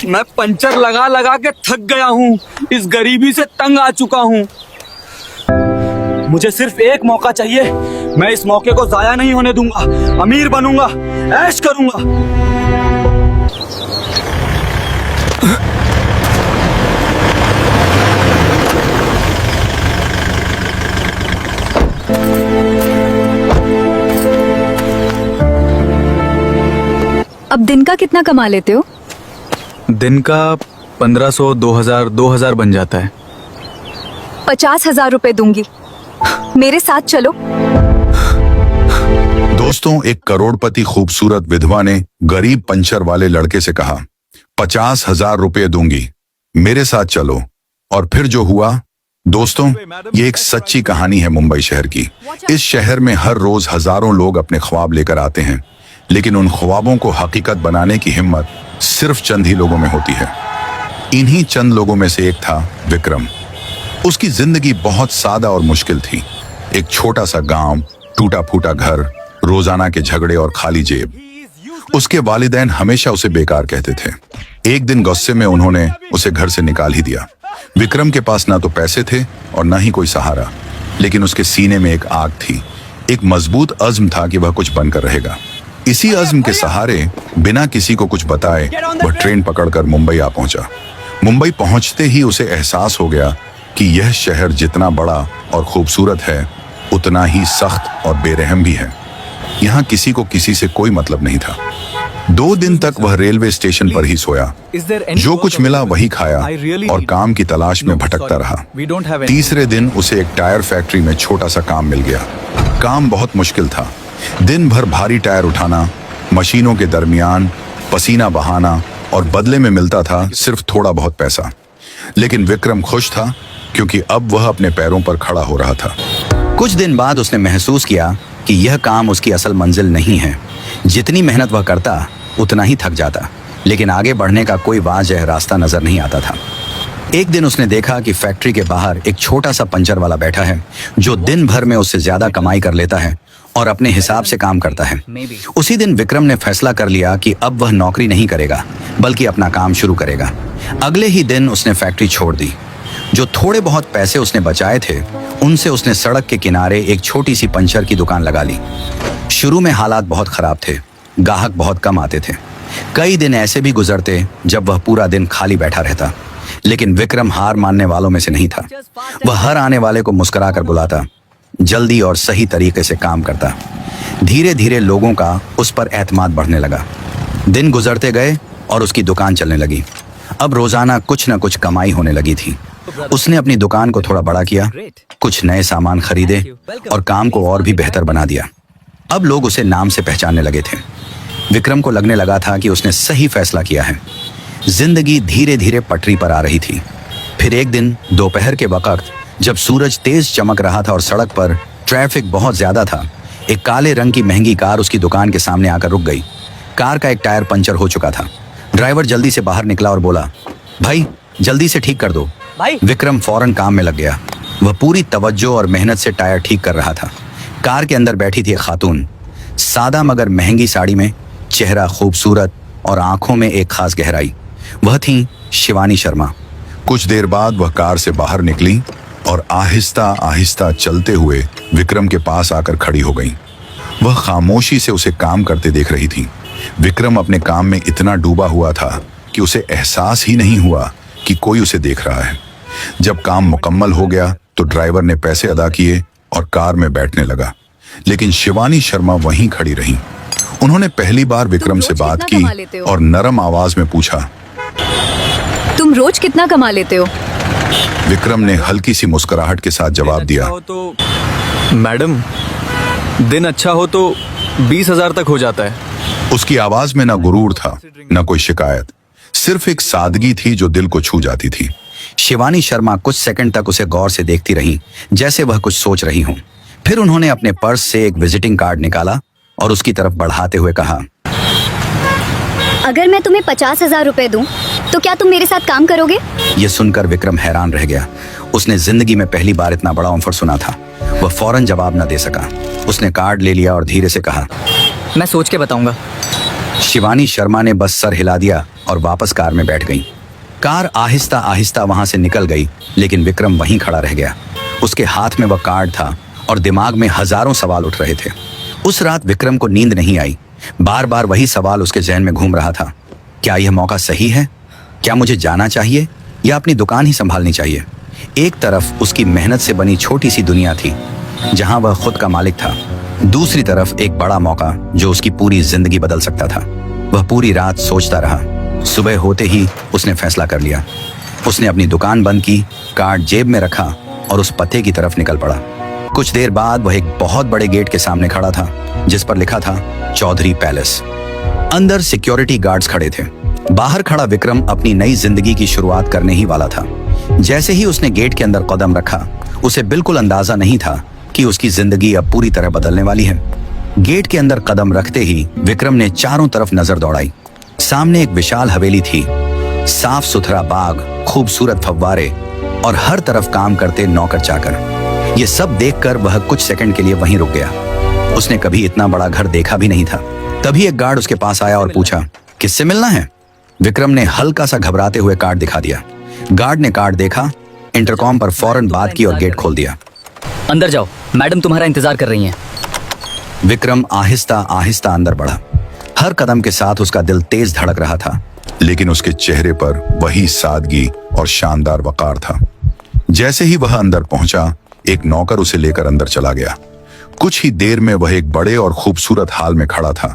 मैं पंचर लगा लगा के थक गया हूँ, इस गरीबी से तंग आ चुका हूँ। मुझे सिर्फ एक मौका चाहिए, मैं इस मौके को जाया नहीं होने दूंगा। अमीर बनूंगा, ऐश करूंगा। अब दिन का कितना कमा लेते हो? दिन का 1500, 2000 बन जाता है। 50,000 रुपए दूंगी, मेरे साथ चलो। दोस्तों, एक करोड़पति खूबसूरत विधवा ने गरीब पंचर वाले लड़के से कहा, 50,000 रुपये दूंगी, मेरे साथ चलो। और फिर जो हुआ दोस्तों, ये एक सच्ची कहानी है मुंबई शहर की। इस शहर में हर रोज हजारों लोग अपने ख्वाब लेकर आते हैं, लेकिन उन ख्वाबों को हकीकत बनाने की हिम्मत सिर्फ चंद ही लोगों में होती है। इन्हीं चंद लोगों में से एक था विक्रम। उसकी जिंदगी बहुत सादा और मुश्किल थी। एक छोटा सा गांव, टूटा फूटा घर, रोजाना के झगड़े और खाली जेब। उसके वालिदैन हमेशा उसे बेकार कहते थे। एक दिन गुस्से में उन्होंने उसे घर से निकाल ही दिया। विक्रम के पास ना तो पैसे थे और ना ही कोई सहारा, लेकिन उसके सीने में एक आग थी, एक मजबूत अज़्म था कि वह कुछ बनकर रहेगा। इसी अज़्म के सहारे बिना किसी को कुछ बताए वह ट्रेन पकड़कर मुंबई आ पहुंचा। मुंबई पहुंचते ही उसे एहसास हो गया कि यह शहर जितना बड़ा और खूबसूरत है, उतना ही सख्त और बेरहम भी है। यहाँ किसी को किसी से कोई मतलब नहीं था। 2 दिन तक वह रेलवे स्टेशन पर ही सोया, जो कुछ मिला वही खाया और काम की तलाश में भटकता रहा। तीसरे दिन उसे एक टायर फैक्ट्री में छोटा सा काम मिल गया। काम बहुत मुश्किल था। दिन भर भारी टायर उठाना, मशीनों के दरमियान पसीना बहाना, और बदले में मिलता था सिर्फ थोड़ा बहुत पैसा। लेकिन विक्रम खुश था, क्योंकि अब वह अपने पैरों पर खड़ा हो रहा था। कुछ दिन बाद उसने महसूस किया कि यह काम उसकी असल मंजिल नहीं है। जितनी मेहनत वह करता उतना ही थक जाता, लेकिन आगे बढ़ने का कोई वाज़ह रास्ता नजर नहीं आता था। एक दिन उसने देखा कि फैक्ट्री के बाहर एक छोटा सा पंचर वाला बैठा है, जो दिन भर में उससे ज्यादा कमाई कर लेता है और अपने हिसाब से काम करता है। उसी दिन विक्रम ने फैसला कर लिया कि अब वह नौकरी नहीं करेगा, बल्कि अपना काम शुरू करेगा। अगले ही दिन उसने फैक्ट्री छोड़ दी। जो थोड़े बहुत पैसे उसने बचाए थे, उनसे उसने सड़क के किनारे एक छोटी सी पंचर की दुकान लगा ली। शुरू में हालात बहुत खराब थे, ग्राहक बहुत कम आते थे। कई दिन ऐसे भी गुजरते जब वह पूरा दिन खाली बैठा रहता, लेकिन विक्रम हार मानने वालों में से नहीं था। वह हर आने वाले को मुस्कुराकर बुलाता, जल्दी और सही तरीके से काम करता। धीरे धीरे लोगों का उस पर एतमाद बढ़ने लगा। दिन गुजरते गए और उसकी दुकान चलने लगी। अब रोजाना कुछ न कुछ कमाई होने लगी थी। उसने अपनी दुकान को थोड़ा बड़ा किया, कुछ नए सामान खरीदे और काम को और भी बेहतर बना दिया। अब लोग उसे नाम से पहचानने लगे थे। विक्रम को लगने लगा था कि उसने सही फैसला किया है। जिंदगी धीरे धीरे पटरी पर आ रही थी। फिर एक दिन दोपहर के वक्त, जब सूरज तेज चमक रहा था और सड़क पर ट्रैफिक बहुत ज्यादा था, एक काले रंग की महंगी कार उसकी दुकान के सामने आकर रुक गई। कार का एक टायर पंचर हो चुका था। ड्राइवर जल्दी से बाहर निकला और बोला, भाई जल्दी से ठीक कर दो। विक्रम फौरन काम में लग गया। वह पूरी तवज्जो और मेहनत से टायर ठीक कर रहा था। कार के अंदर बैठी थी एक खातून, सादा मगर महंगी साड़ी में, चेहरा खूबसूरत और आंखों में एक खास गहराई। वह थी शिवानी शर्मा। कुछ देर बाद वह कार से बाहर निकली और आहिस्ता आहिस्ता चलते हुए विक्रम के पास आकर खड़ी हो गई। वह खामोशी से उसे काम करते देख रही थी। विक्रम अपने काम में इतना डूबा हुआ था कि उसे एहसास ही नहीं हुआ कि कोई उसे देख रहा है। जब काम मुकम्मल हो गया तो ड्राइवर ने पैसे अदा किए और कार में बैठने लगा, लेकिन शिवानी शर्मा वहीं खड़ी रही। उन्होंने पहली बार विक्रम से बात की और नरम आवाज में पूछा, तुम रोज कितना कमा लेते हो? विक्रम ने हल्की सी मुस्कुराहट के साथ जवाब दिया, तो मैडम, दिन अच्छा हो तो 20,000 तक हो जाता है। उसकी आवाज में ना गुरूर था, न कोई शिकायत, सिर्फ एक सादगी थी जो दिल को छू जाती थी। शिवानी शर्मा कुछ सेकंड तक उसे गौर से देखती रही, जैसे वह कुछ सोच रही हो। फिर उन्होंने अपने पर्स से एक विजिटिंग कार्ड निकाला और उसकी तरफ बढ़ाते हुए कहा, अगर मैं तुम्हें 50,000 रुपए दूं, तो क्या तुम मेरे साथ काम करोगे? यह सुनकर विक्रम हैरान रह गया। उसने जिंदगी में पहली बार इतना बड़ा ऑफर सुना था। वह फौरन जवाब न दे सका। उसने कार्ड ले लिया और धीरे से कहा, मैं सोच के बताऊंगा। शिवानी शर्मा ने बस सर हिला दिया और वापस कार में बैठ गई। कार आहिस्ता आहिस्ता वहां से निकल गई, लेकिन विक्रम वहीं खड़ा रह गया। उसके हाथ में वह कार्ड था और दिमाग में हजारों सवाल उठ रहे थे। उस रात विक्रम को नींद नहीं आई। बार बार वही सवाल उसके जहन में घूम रहा था। क्या यह मौका सही है? क्या मुझे जाना चाहिए या अपनी दुकान ही संभालनी चाहिए? एक तरफ उसकी मेहनत से बनी छोटी सी दुनिया थी जहां वह खुद का मालिक था, दूसरी तरफ एक बड़ा मौका जो उसकी पूरी जिंदगी बदल सकता था। वह पूरी रात सोचता रहा। सुबह होते ही उसने फैसला कर लिया। उसने अपनी दुकान बंद की, कार्ड जेब में रखा और उस पते की तरफ निकल पड़ा। कुछ देर बाद वह एक बहुत बड़े गेट के सामने खड़ा था जिस पर लिखा था चौधरी पैलेस। अंदर सिक्योरिटी गार्ड्स खड़े थे। बाहर खड़ा विक्रम अपनी नई जिंदगी की शुरुआत करने ही वाला था। जैसे ही उसने गेट के अंदर कदम रखा, उसे बिल्कुल अंदाजा नहीं था कि उसकी जिंदगी अब पूरी तरह बदलने वाली है। गेट के अंदर कदम रखते ही विक्रम ने चारों तरफ नजर दौड़ाई। सामने एक विशाल हवेली थी, साफ सुथरा बाग, खूबसूरत फव्वारे और हर तरफ काम करते नौकर चाकर। ये सब देखकर वह कुछ सेकंड के लिए वहीं रुक गया। उसने कभी इतना बड़ा घर देखा भी नहीं था। तभी एक गार्ड उसके पास आया और पूछा, किससे मिलना है? विक्रम ने हल्का सा घबराते हुए कार्ड दिखा दिया। गार्ड ने कार्ड देखा, इंटरकॉम पर फौरन बात की और गेट खोल दिया। अंदर जाओ, मैडम तुम्हारा इंतजार कर रही हैं। विक्रम आहिस्ता आहिस्ता अंदर बढ़ा। हर कदम के साथ उसका दिल तेज धड़क रहा था, लेकिन उसके चेहरे पर वही सादगी और शानदार वकार था। जैसे ही वह अंदर पहुंचा, एक नौकर उसे लेकर अंदर चला गया। कुछ ही देर में वह एक बड़े और खूबसूरत हाल में खड़ा था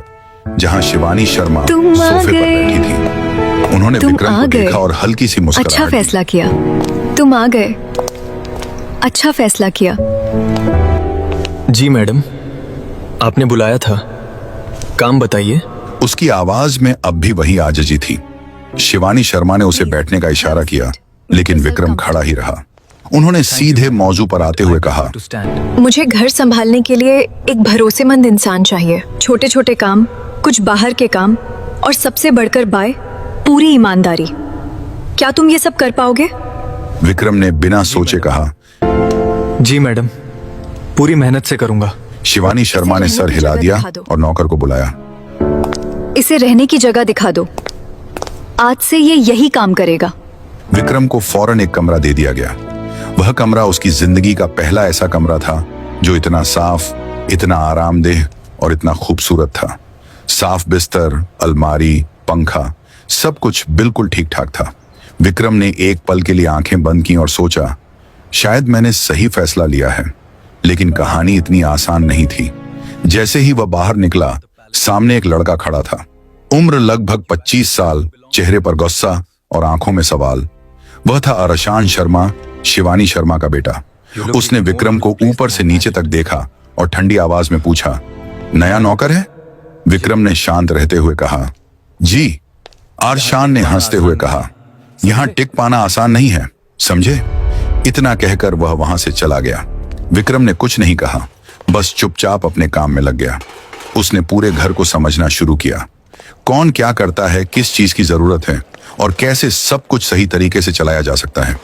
जहां शिवानी शर्मा सोफे पर बैठी थी। उन्होंने विक्रम को देखा और हल्की सी मुस्कुराहट अच्छा दी। फैसला किया, तुम आ गए। अच्छा फैसला किया। जी मैडम, आपने बुलाया था, काम बताइए। उसकी आवाज में अब भी वही आजजी थी। शिवानी शर्मा ने उसे बैठने का इशारा किया, लेकिन विक्रम खड़ा ही रहा। उन्होंने सीधे मौजू पर आते हुए कहा, मुझे घर संभालने के लिए एक भरोसेमंद इंसान चाहिए। छोटे छोटे काम, कुछ बाहर के काम और सबसे बढ़कर बाय पूरी ईमानदारी। क्या तुम ये सब कर पाओगे? विक्रम ने बिना सोचे कहा, जी मैडम, पूरी मेहनत से करूंगा। शिवानी शर्मा ने सर हिला दिया और नौकर को बुलाया। इसे रहने की जगह दिखा दो। आज से ये यही काम करेगा। विक्रम को फौरन एक कमरा दे दिया गया। वह कमरा उसकी जिंदगी का पहला ऐसा कमरा था जो इतना साफ, इतना आरामदेह और इतना खूबसूरत था। साफ बिस्तर, अलमारी, पंखा, सब कुछ बिल्कुल ठीक ठाक था। विक्रम ने एक पल के लिए आंखें बंद की और सोचा, शायद मैंने सही फैसला लिया है। लेकिन कहानी इतनी आसान नहीं थी। जैसे ही वह बाहर निकला, सामने एक लड़का खड़ा था। उम्र लगभग 25 साल, चेहरे पर गुस्सा और आंखों में सवाल। वह था अरशान शर्मा, शिवानी शर्मा का बेटा। उसने विक्रम को ऊपर से नीचे तक देखा और ठंडी आवाज में पूछा, नया नौकर है? विक्रम ने शांत रहते हुए कहा, जी। अरशान ने हंसते हुए कहा, यहां टिक पाना आसान नहीं है, समझे? इतना कहकर वह वहां से चला गया। विक्रम ने कुछ नहीं कहा, बस चुपचाप अपने काम में लग गया। उसने पूरे घर को समझना शुरू किया। कौन क्या करता है, किस चीज की जरूरत है और कैसे सब कुछ सही तरीके से चलाया जा सकता है।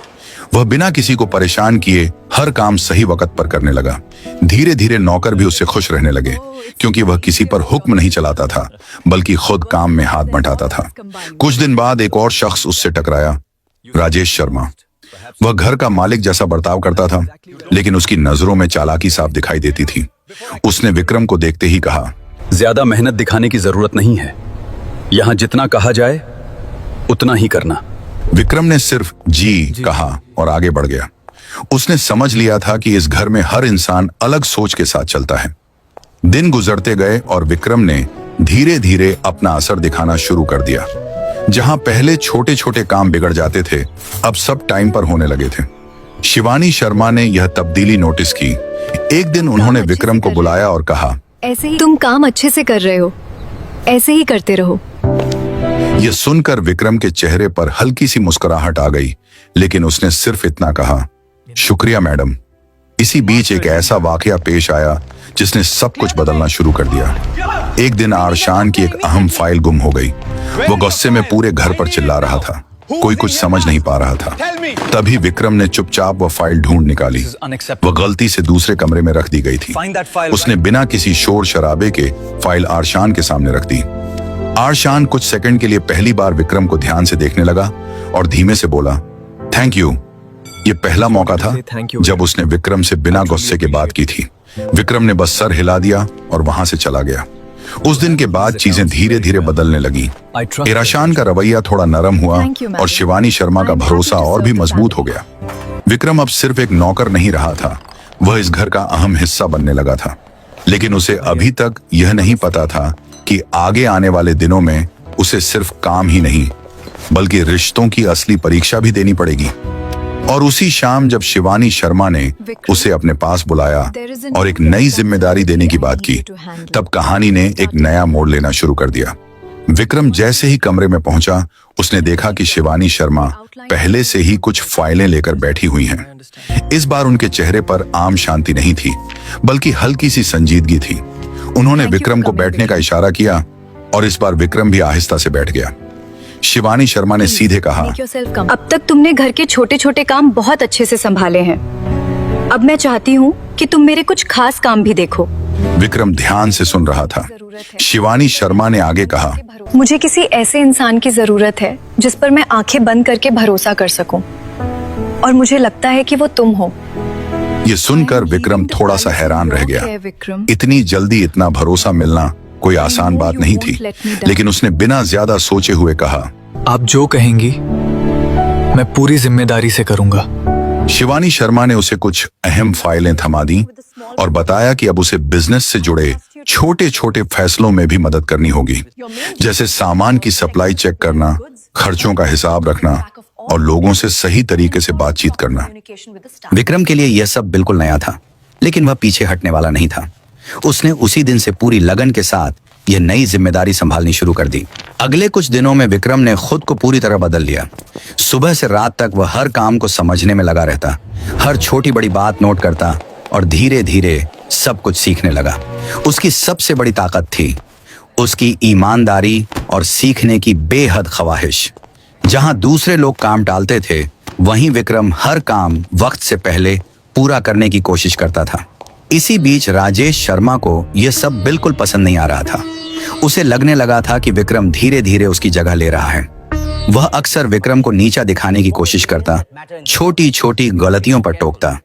वह बिना किसी को परेशान किए हर काम सही वक्त पर करने लगा। धीरे धीरे नौकर भी उससे खुश रहने लगे, क्योंकि वह किसी पर हुक्म नहीं चलाता था, बल्कि खुद काम में हाथ बंटाता था। कुछ दिन बाद एक और शख्स उससे टकराया, राजेश शर्मा। वह घर का मालिक जैसा बर्ताव करता था, लेकिन उसकी नजरों में चालाकी साफ दिखाई देती थी। उसने विक्रम को देखते ही कहा, ज्यादा मेहनत दिखाने की जरूरत नहीं है। यहाँ जितना कहा जाए उतना ही करना। विक्रम ने सिर्फ जी कहा और आगे बढ़ गया। उसने समझ लिया था कि इस घर में हर इंसान अलग सोच के साथ चलता है। दिन गुजरते गए और विक्रम ने धीरे धीरे अपना असर दिखाना शुरू कर दिया। जहां पहले छोटे छोटे काम बिगड़ जाते थे, अब सब टाइम पर होने लगे थे। शिवानी शर्मा ने यह तब्दीली नोटिस की। एक दिन उन्होंने विक्रम को बुलाया और कहा, ऐसे ही तुम काम अच्छे से कर रहे हो, ऐसे ही करते रहो। यह सुनकर विक्रम के चेहरे पर हल्की सी मुस्कुराहट आ गई, लेकिन उसने सिर्फ इतना कहा, शुक्रिया मैडम। इसी बीच एक ऐसा वाकया पेश आया जिसने सब कुछ बदलना शुरू कर दिया। एक दिन अरशान की एक अहम फाइल गुम हो गई। वो गुस्से में पूरे घर पर चिल्ला रहा था। कोई कुछ समझ नहीं पा रहा था। तभी विक्रम ने चुपचाप वह फाइल ढूंढ निकाली। वह गलती से दूसरे कमरे में रख दी गई थी। उसने बिना किसी शोर शराबे के फाइल अरशान के सामने रख दी। आरशान कुछ सेकंड के लिए पहली बार विक्रम को ध्यान से देखने लगा और धीमे से बोला, थैंक यू। ये पहला मौका था जब उसने विक्रम से बिना गुस्से के बात की थी। विक्रम ने बस सर हिला दिया और वहां से चला गया। उस दिन के बाद चीजें धीरे धीरे बदलने लगी। इराशान का रवैया थोड़ा नरम हुआ और शिवानी शर्मा का भरोसा और भी मजबूत हो गया। विक्रम अब सिर्फ एक नौकर नहीं रहा था, वह इस घर का अहम हिस्सा बनने लगा था। लेकिन उसे अभी तक यह नहीं पता था कि आगे आने वाले दिनों में उसे सिर्फ काम ही नहीं बल्कि रिश्तों की असली परीक्षा भी देनी पड़ेगी। और उसी शाम जब शिवानी शर्मा ने उसे अपने पास बुलाया और एक नई जिम्मेदारी देने की बात की, तब कहानी ने एक नया मोड़ लेना शुरू कर दिया। विक्रम जैसे ही कमरे में पहुंचा, उसने देखा कि शिवानी शर्मा पहले से ही कुछ फाइलें लेकर बैठी हुई हैं। इस बार उनके चेहरे पर आम शांति नहीं थी, बल्कि हल्की सी संजीदगी थी। उन्होंने विक्रम को बैठने का इशारा किया और इस बार विक्रम भी आहिस्ता से बैठ गया। शिवानी शर्मा ने सीधे कहा, अब तक तुमने घर के छोटे छोटे काम बहुत अच्छे से संभाले हैं। अब मैं चाहती हूँ कि तुम मेरे कुछ खास काम भी देखो। विक्रम ध्यान से सुन रहा था। शिवानी शर्मा ने आगे कहा, मुझे किसी ऐसे इंसान की जरूरत है जिस पर मैं आंखें बंद करके भरोसा कर सकूं। और मुझे लगता है कि वो तुम हो। ये सुनकर विक्रम थोड़ा सा हैरान रह गया। इतनी जल्दी इतना भरोसा मिलना कोई आसान बात नहीं थी, लेकिन उसने बिना ज्यादा सोचे हुए कहा, आप जो कहेंगी मैं पूरी जिम्मेदारी से करूंगा। शिवानी शर्मा ने उसे कुछ अहम फाइलें थमा दी और बताया कि अब उसे बिजनेस से जुड़े छोटे छोटे फैसलों में भी मदद करनी होगी, जैसे सामान की सप्लाई चेक करना, खर्चों का हिसाब रखना और लोगों से सही तरीके से बातचीत करना। विक्रम के लिए यह सब बिल्कुल नया था, लेकिन वह पीछे हटने वाला नहीं था। उसने उसी दिन से पूरी लगन के साथ यह नई जिम्मेदारी संभालनी शुरू कर दी। अगले कुछ दिनों में विक्रम ने खुद को पूरी तरह बदल लिया। सुबह से रात तक वह हर काम को समझने में लगा रहता, हर छोटी बड़ी बात नोट करता और धीरे धीरे सब कुछ सीखने लगा। उसकी सबसे बड़ी ताकत थी उसकी ईमानदारी और सीखने की बेहद ख्वाहिश। जहां दूसरे लोग काम टालते थे, वहीं विक्रम हर काम वक्त से पहले पूरा करने की कोशिश करता था। इसी बीच राजेश शर्मा को यह सब बिल्कुल पसंद नहीं आ रहा था। उसे लगने लगा था कि विक्रम धीरे धीरे उसकी जगह ले रहा है। वह अक्सर विक्रम को नीचा दिखाने की कोशिश करता, छोटी छोटी गलतियों पर टोकता,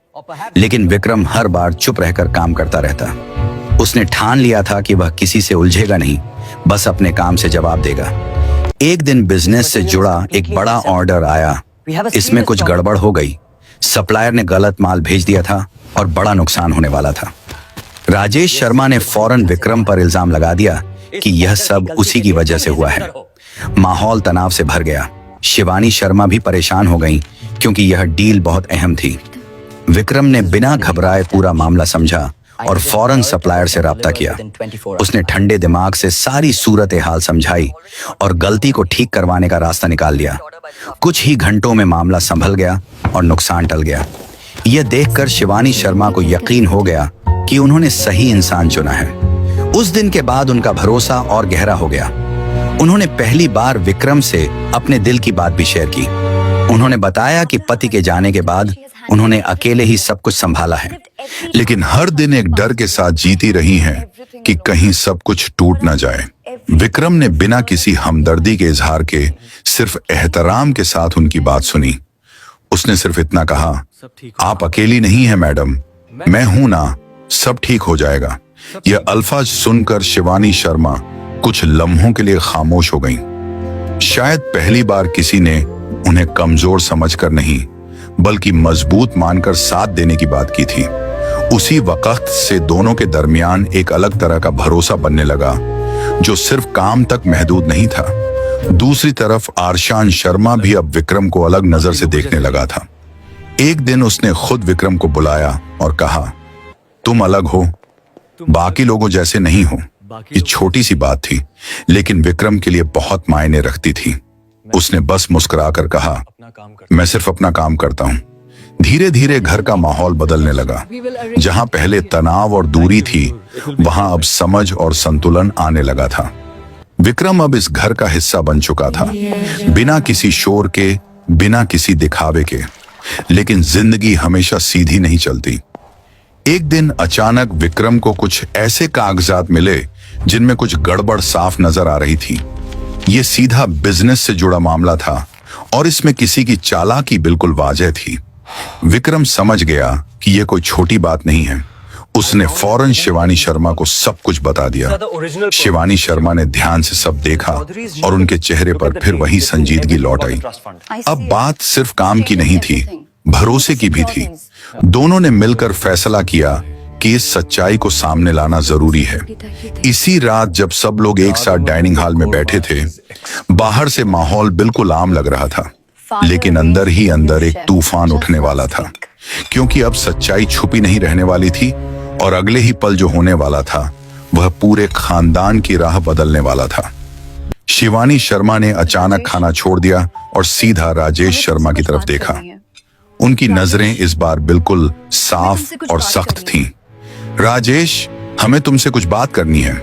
लेकिन विक्रम हर बार चुप रहकर काम करता रहता। उसने ठान लिया था कि वह किसी से उलझेगा नहीं, बस अपने काम से जवाब देगा। एक दिन बिजनेस से जुड़ा एक बड़ा ऑर्डर आया। इसमें कुछ गड़बड़ हो गई। सप्लायर ने गलत माल भेज दिया था और बड़ा नुकसान होने वाला था। राजेश शर्मा ने फौरन विक्रम पर इल्जाम लगा दिया कि यह सब उसी की वजह से हुआ है। माहौल तनाव से भर गया। शिवानी शर्मा भी परेशान हो गईं क्योंकि यह डील बहुत अहम थी। विक्रम ने बिना घबराए पूरा मामला समझा और फौरन सप्लायर से राब्ता किया। उसने ठंडे दिमाग से सारी सूरत हाल समझाई और गलती को ठीक करवाने का रास्ता निकाल लिया। कुछ ही घंटों में मामला संभल गया और नुकसान टल गया। यह देखकर शिवानी शर्मा को यकीन हो गया कि उन्होंने सही इंसान चुना है। उस दिन के बाद उनका भरोसा और गहरा हो गया। उन्होंने पहली बार विक्रम से अपने दिल की बात भी शेयर की। उन्होंने बताया कि पति के जाने के बाद उन्होंने अकेले ही सब कुछ संभाला है, लेकिन हर दिन एक डर के साथ जीती रही हैं कि कहीं सब कुछ टूट न जाए। विक्रम ने बिना किसी हमदर्दी के इजहार के सिर्फ एहतराम के साथ उनकी बात सुनी। उसने सिर्फ इतना कहा, आप अकेली नहीं हैं मैडम, मैं हूं ना, सब ठीक हो जाएगा। यह अल्फाज सुनकर शिवानी शर्मा कुछ लम्हों के लिए खामोश हो गईं। शायद पहली बार किसी ने उन्हें कमजोर समझकर नहीं बल्कि मजबूत मानकर साथ देने की बात की थी। उसी वक्त से दोनों के दरमियान एक अलग तरह का भरोसा बनने लगा, जो सिर्फ काम तक महदूद नहीं था। दूसरी तरफ आरशान शर्मा भी अब विक्रम को अलग नजर से देखने लगा था। एक दिन उसने खुद विक्रम को बुलाया और कहा, तुम अलग हो, बाकी लोगों जैसे नहीं हो। ये छोटी सी बात थी, लेकिन विक्रम के लिए बहुत मायने रखती थी। उसने बस मुस्कुराकर कहा, मैं सिर्फ अपना काम करता हूं। धीरे धीरे घर का माहौल बदलने लगा। जहां पहले तनाव और दूरी थी, वहां अब समझ और संतुलन आने लगा था। विक्रम अब इस घर का हिस्सा बन चुका था, बिना किसी शोर के, बिना किसी दिखावे के। लेकिन जिंदगी हमेशा सीधी नहीं चलती। एक दिन अचानक विक्रम को कुछ ऐसे कागजात मिले जिनमें कुछ गड़बड़ साफ नजर आ रही थी। ये सीधा बिजनेस से जुड़ा मामला था और इसमें किसी की चालाकी बिल्कुल वाजह थी। विक्रम समझ गया कि यह कोई छोटी बात नहीं है। उसने फौरन शिवानी शर्मा को सब कुछ बता दिया। शिवानी शर्मा ने ध्यान से सब देखा और उनके चेहरे पर फिर वही संजीदगी लौट आई। अब बात सिर्फ काम की नहीं थी, भरोसे की भी थी। दोनों ने मिलकर फैसला किया कि इस सच्चाई को सामने लाना जरूरी है। इसी रात जब सब लोग एक साथ डाइनिंग हॉल में बैठे थे, बाहर से माहौल बिल्कुल आम लग रहा था, लेकिन अंदर ही अंदर एक तूफान उठने वाला था, क्योंकि अब सच्चाई छुपी नहीं रहने वाली थी और अगले ही पल जो होने वाला था वह पूरे खानदान की राह बदलने वाला था। शिवानी शर्मा ने अचानक खाना छोड़ दिया और सीधा राजेश शर्मा की तरफ देखा। उनकी नजरें इस बार बिल्कुल साफ और सख्त थीं। राजेश, हमें तुमसे कुछ बात करनी है,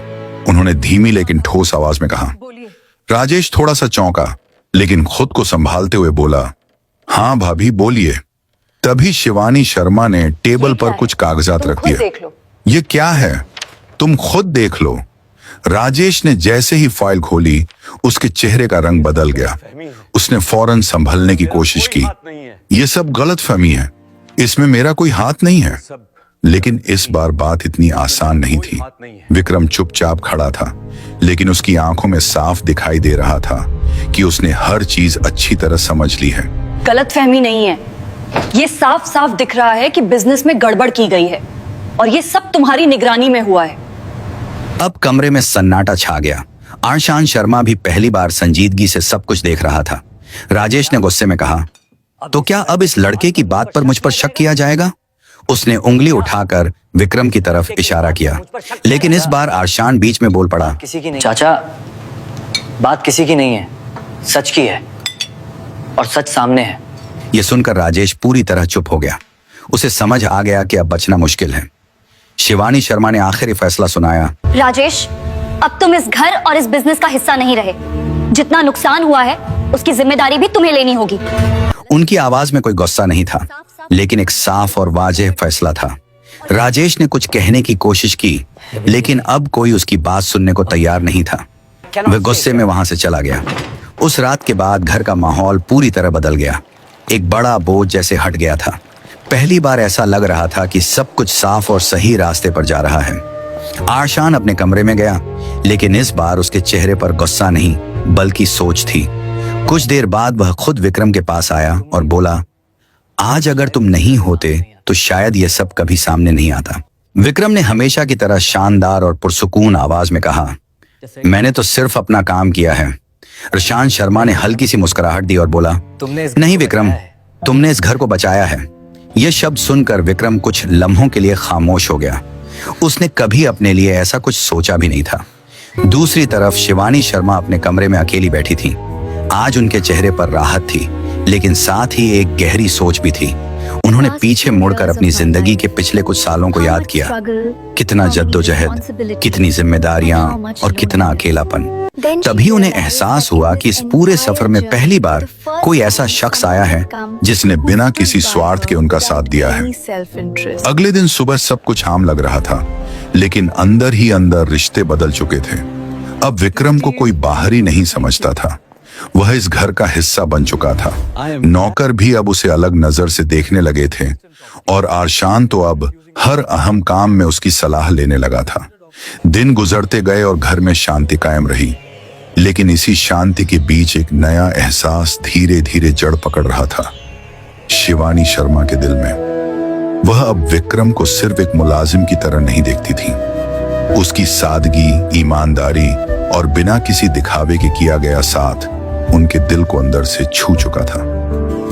उन्होंने धीमी लेकिन ठोस आवाज में कहा। राजेश थोड़ा सा चौंका, लेकिन खुद को संभालते हुए बोला, हाँ भाभी बोलिए। तभी शिवानी शर्मा ने टेबल पर कुछ कागजात रख दिया। ये क्या है? तुम खुद देख लो। राजेश ने जैसे ही फाइल खोली, उसके चेहरे का रंग बदल गया। उसने फौरन संभलने की कोशिश की। यह सब गलतफहमी है, इसमें मेरा कोई हाथ नहीं है। लेकिन इस बार बात इतनी आसान नहीं थी। विक्रम चुपचाप खड़ा था, लेकिन उसकी आंखों में साफ दिखाई दे रहा था कि उसने हर चीज अच्छी तरह समझ ली है। गलतफहमी नहीं है, ये साफ साफ दिख रहा है कि बिजनेस में गड़बड़ की गई है और ये सब तुम्हारी निगरानी में हुआ है। अब कमरे में सन्नाटा छा गया। आरशान शर्मा भी पहली बार संजीदगी से सब कुछ देख रहा था। राजेश ने गुस्से में कहा, तो क्या अब इस लड़के की बात पर मुझ पर शक किया जाएगा? उसने उंगली उठाकर विक्रम की तरफ इशारा किया, लेकिन इस बार आरशान बीच में बोल पड़ा, चाचा, बात किसी की नहीं है, सच की है और सच सामने है। यह सुनकर राजेश पूरी तरह चुप हो गया। उसे समझ आ गया कि अब बचना मुश्किल है। शिवानी शर्मा ने आखिरी फैसला सुनाया, राजेश, अब तुम इस घर और इस बिजनेस का हिस्सा नहीं रहे। जितना नुकसान हुआ है उसकी जिम्मेदारी भी तुम्हें लेनी होगी। उनकी आवाज में कोई गुस्सा नहीं था, लेकिन एक साफ और वाज़ेह फैसला था। राजेश ने कुछ कहने की कोशिश की, लेकिन अब कोई उसकी बात सुनने को तैयार नहीं था। वह गुस्से में वहां से चला गया। उस रात के बाद घर का माहौल पूरी तरह बदल गया। एक बड़ा बोझ जैसे हट गया था। पहली बार ऐसा लग रहा था कि सब कुछ साफ और सही रास्ते पर जा रहा है। आरशान अपने कमरे में गया, लेकिन इस बार उसके चेहरे पर गुस्सा नहीं बल्कि सोच थी। कुछ देर बाद वह खुद विक्रम के पास आया और बोला, आज अगर तुम नहीं होते तो शायद यह सब कभी सामने नहीं आता। विक्रम ने हमेशा की तरह शानदार और पुरसुकून आवाज में कहा, मैंने तो सिर्फ अपना काम किया है। आरशान शर्मा ने हल्की सी मुस्कुराहट दी और बोला, नहीं विक्रम, तुमने इस घर को बचाया है। यह शब्द सुनकर विक्रम कुछ लम्हों के लिए खामोश हो गया। उसने कभी अपने लिए ऐसा कुछ सोचा भी नहीं था। दूसरी तरफ शिवानी शर्मा अपने कमरे में अकेली बैठी थी। आज उनके चेहरे पर राहत थी, लेकिन साथ ही एक गहरी सोच भी थी। उन्होंने पीछे मुड़कर अपनी जिंदगी के पिछले कुछ सालों को याद किया। कितना जद्दोजहद, कितनी जिम्मेदारियां और कितना अकेलापन। तभी उन्हें एहसास हुआ कि इस पूरे सफर में पहली बार कोई ऐसा शख्स आया है जिसने बिना किसी स्वार्थ के उनका साथ दिया है। अगले दिन सुबह सब कुछ आम लग रहा था, लेकिन अंदर ही अंदर रिश्ते बदल चुके थे। अब विक्रम को कोई बाहरी नहीं समझता था। वह इस घर का हिस्सा बन चुका था। नौकर भी अब उसे अलग नजर से देखने लगे थे और आरशान तो अब हर अहम काम में उसकी सलाह लेने लगा था। दिन गुजरते गए और घर में शांति कायम रही, लेकिन इसी शांति के बीच एक नया एहसास धीरे धीरे जड़ पकड़ रहा था शिवानी शर्मा के दिल में। वह अब विक्रम को सिर्फ एक मुलाजिम की तरह नहीं देखती थी। उसकी सादगी, ईमानदारी और बिना किसी दिखावे के किया गया साथ उनके दिल को अंदर से छू चुका था।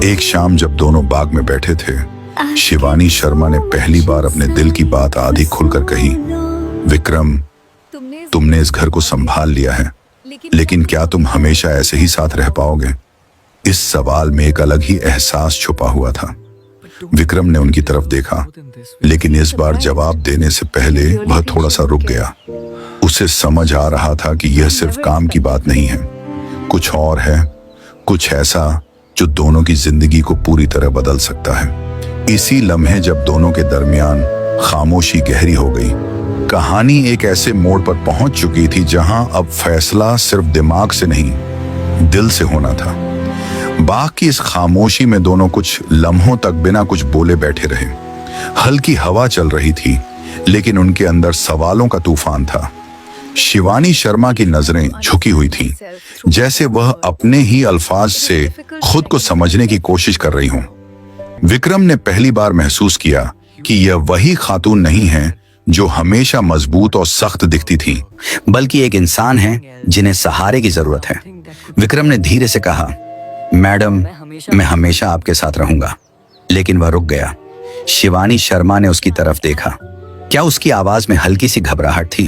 एक शाम जब दोनों बाग में बैठे थे, शिवानी शर्मा ने पहली बार अपने दिल की बात आधी खुलकर कही, विक्रम, तुमने इस घर को संभाल लिया है, लेकिन क्या तुम हमेशा ऐसे ही साथ रह पाओगे? इस सवाल में एक अलग ही एहसास छुपा हुआ था। विक्रम ने उनकी तरफ देखा, लेकिन इस बार जवाब देने से पहले वह थोड़ा सा रुक गया। उसे समझ आ रहा था कि यह सिर्फ काम की बात नहीं है, कुछ और है, कुछ ऐसा जो दोनों की जिंदगी को पूरी तरह बदल सकता है। इसी लम्हे जब दोनों के दरमियान खामोशी गहरी हो गई, कहानी एक ऐसे मोड़ पर पहुंच चुकी थी जहां अब फैसला सिर्फ दिमाग से नहीं, दिल से होना था। बाग की इस खामोशी में दोनों कुछ लम्हों तक बिना कुछ बोले बैठे रहे। हल्की हवा चल रही थी, लेकिन उनके अंदर सवालों का तूफान था। शिवानी शर्मा की नजरें झुकी हुई थीं, जैसे वह अपने ही अल्फाज से खुद को समझने की कोशिश कर रही हों। विक्रम ने पहली बार महसूस किया कि यह वही खातून नहीं है जो हमेशा मजबूत और सख्त दिखती थी, बल्कि एक इंसान है जिन्हें सहारे की जरूरत है। विक्रम ने धीरे से कहा, मैडम, मैं हमेशा आपके साथ रहूंगा। लेकिन वह रुक गया। शिवानी शर्मा ने उसकी तरफ देखा। क्या उसकी आवाज में हल्की सी घबराहट थी?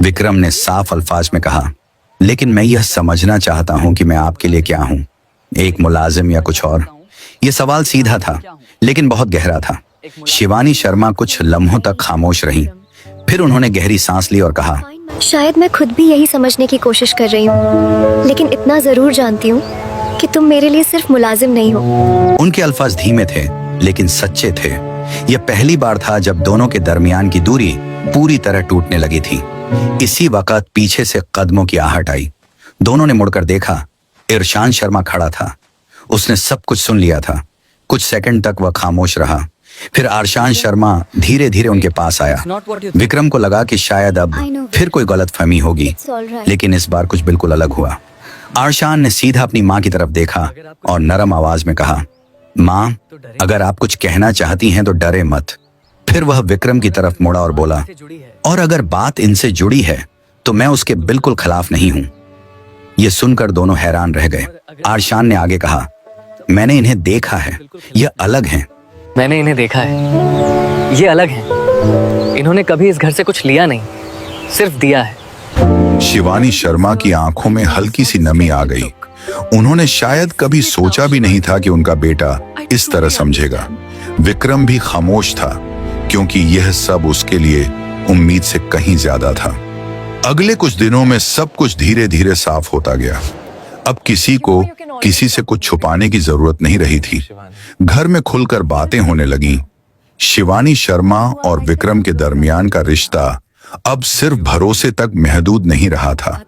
विक्रम ने साफ अल्फाज में कहा, लेकिन मैं यह समझना चाहता हूं कि मैं आपके लिए क्या हूं, एक मुलाजिम या कुछ और? यह सवाल सीधा था, लेकिन बहुत गहरा था। शिवानी शर्मा कुछ लम्हों तक खामोश रहीं। फिर उन्होंने गहरी सांस ली और कहा, शायद मैं खुद भी यही समझने की कोशिश कर रही हूँ, लेकिन इतना जरूर जानती हूँ कि तुम मेरे लिए सिर्फ मुलाजिम नहीं हो। उनके अल्फाज धीमे थे, लेकिन सच्चे थे। यह पहली बार था जब दोनों के दरमियान की दूरी पूरी तरह टूटने लगी थी। इसी वक्त पीछे से कदमों की आहट आई। दोनों ने मुड़कर देखा। इरशान शर्मा खड़ा था। उसने सब कुछ सुन लिया था। कुछ सेकंड तक वह खामोश रहा। फिर आरशान शर्मा धीरे धीरे उनके पास आया। विक्रम को लगा कि शायद अब फिर कोई गलतफहमी होगी, लेकिन इस बार कुछ बिल्कुल अलग हुआ। आरशान ने सीधा अपनी माँ की तरफ देखा और नरम आवाज में कहा, माँ, अगर आप कुछ कहना चाहती हैं तो डरे मत। फिर वह विक्रम की तरफ मुड़ा और बोला, और अगर बात इनसे जुड़ी है तो मैं उसके बिल्कुल खिलाफ नहीं हूं। यह सुनकर दोनों हैरान रह गए। आरशान ने आगे कहा, मैंने इन्हें देखा है, यह अलग हैं। मैंने इन्हें देखा है, ये अलग है। इन्होंने कभी इस घर से कुछ लिया नहीं, सिर्फ दिया है। शिवानी शर्मा की आंखों में हल्की सी नमी आ गई। उन्होंने शायद कभी सोचा भी नहीं था कि उनका बेटा इस तरह समझेगा। विक्रम भी खामोश था, क्योंकि यह सब उसके लिए उम्मीद से कहीं ज्यादा था। अगले कुछ दिनों में सब कुछ धीरे धीरे साफ होता गया। अब किसी को किसी से कुछ छुपाने की जरूरत नहीं रही थी। घर में खुलकर बातें होने लगीं। शिवानी शर्मा और विक्रम के दरमियान का रिश्ता अब सिर्फ भरोसे तक महदूद नहीं रहा था,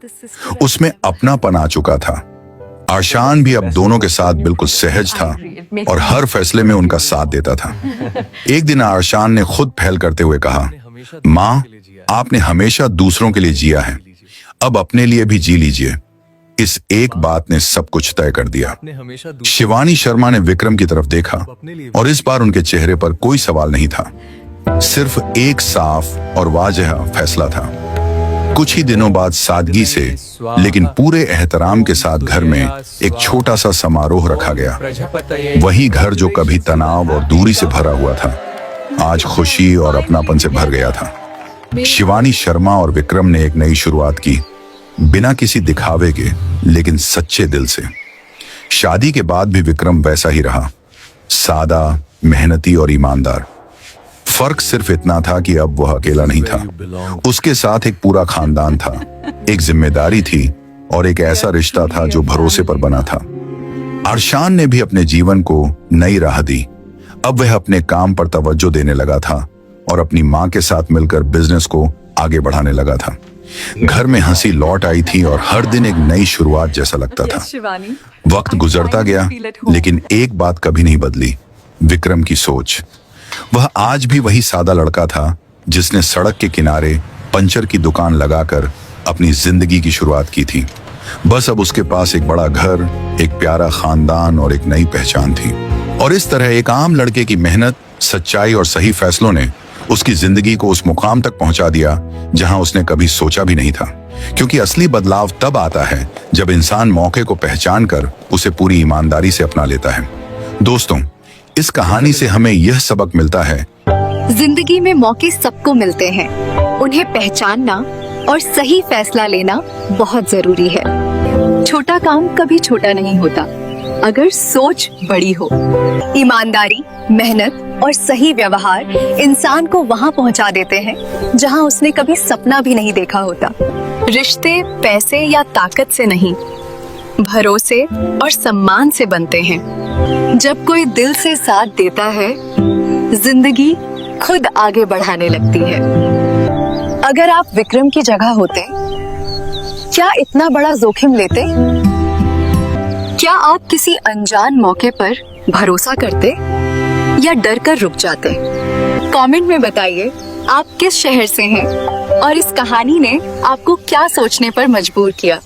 उसमें अपनापन आ चुका था। आरशान भी अब दोनों के साथ बिल्कुल सहज था और हर फैसले में उनका साथ देता था। एक दिन आरशान ने खुद पहल करते हुए कहा, माँ, आपने हमेशा दूसरों के लिए जिया है, अब अपने लिए भी जी लीजिए। इस एक बात ने सब कुछ तय कर दिया। शिवानी शर्मा ने विक्रम की तरफ देखा और इस बार उनके चेहरे पर कोई सवाल नहीं था, सिर्फ एक साफ और वाज़ेह फैसला था। कुछ ही दिनों बाद सादगी से लेकिन पूरे एहतराम के साथ घर में एक छोटा सा समारोह रखा गया। वही घर जो कभी तनाव और दूरी से भरा हुआ था, आज खुशी और अपनापन से भर गया था। शिवानी शर्मा और विक्रम ने एक नई शुरुआत की, बिना किसी दिखावे के, लेकिन सच्चे दिल से। शादी के बाद भी विक्रम वैसा ही रहा, सादा, मेहनती और ईमानदार। फर्क सिर्फ इतना था कि अब वह अकेला नहीं था, उसके साथ एक पूरा खानदान था, एक जिम्मेदारी थी और एक ऐसा रिश्ता था जो भरोसे पर बना था। आरशान ने भी अपने जीवन को नई राह दी। अब वह अपने काम पर तवज्जो देने लगा था और अपनी माँ के साथ मिलकर बिजनेस को आगे बढ़ाने लगा था। घर में हंसी लौट आई थी और हर दिन एक नई शुरुआत जैसा लगता था। वक्त गुजरता गया, लेकिन एक बात कभी नहीं बदली, विक्रम की सोच। वह आज भी वही सादा लड़का था जिसने सड़क के किनारे पंचर की दुकान लगाकर अपनी जिंदगी की शुरुआत की थी। बस अब उसके पास एक बड़ा घर, एक प्यारा खानदान और एक नई पहचान थी। और इस तरह एक आम लड़के की मेहनत, सच्चाई और सही फैसलों ने उसकी जिंदगी को उस मुकाम तक पहुंचा दिया जहां उसने कभी सोचा भी नहीं था। क्योंकि असली बदलाव तब आता है जब इंसान मौके को पहचान कर उसे पूरी ईमानदारी से अपना लेता है। दोस्तों, इस कहानी से हमें यह सबक मिलता है, जिंदगी में मौके सबको मिलते हैं, उन्हें पहचानना और सही फैसला लेना बहुत जरूरी है। छोटा काम कभी छोटा नहीं होता अगर सोच बड़ी हो। ईमानदारी, मेहनत और सही व्यवहार इंसान को वहां पहुंचा देते हैं जहां उसने कभी सपना भी नहीं देखा होता। रिश्ते पैसे या ताकत से नहीं, भरोसे और सम्मान से बनते हैं। जब कोई दिल से साथ देता है, जिंदगी खुद आगे बढ़ाने लगती है। अगर आप विक्रम की जगह होते, क्या इतना बड़ा जोखिम लेते? क्या आप किसी अनजान मौके पर भरोसा करते या डर कर रुक जाते? कमेंट में बताइए आप किस शहर से हैं और इस कहानी ने आपको क्या सोचने पर मजबूर किया।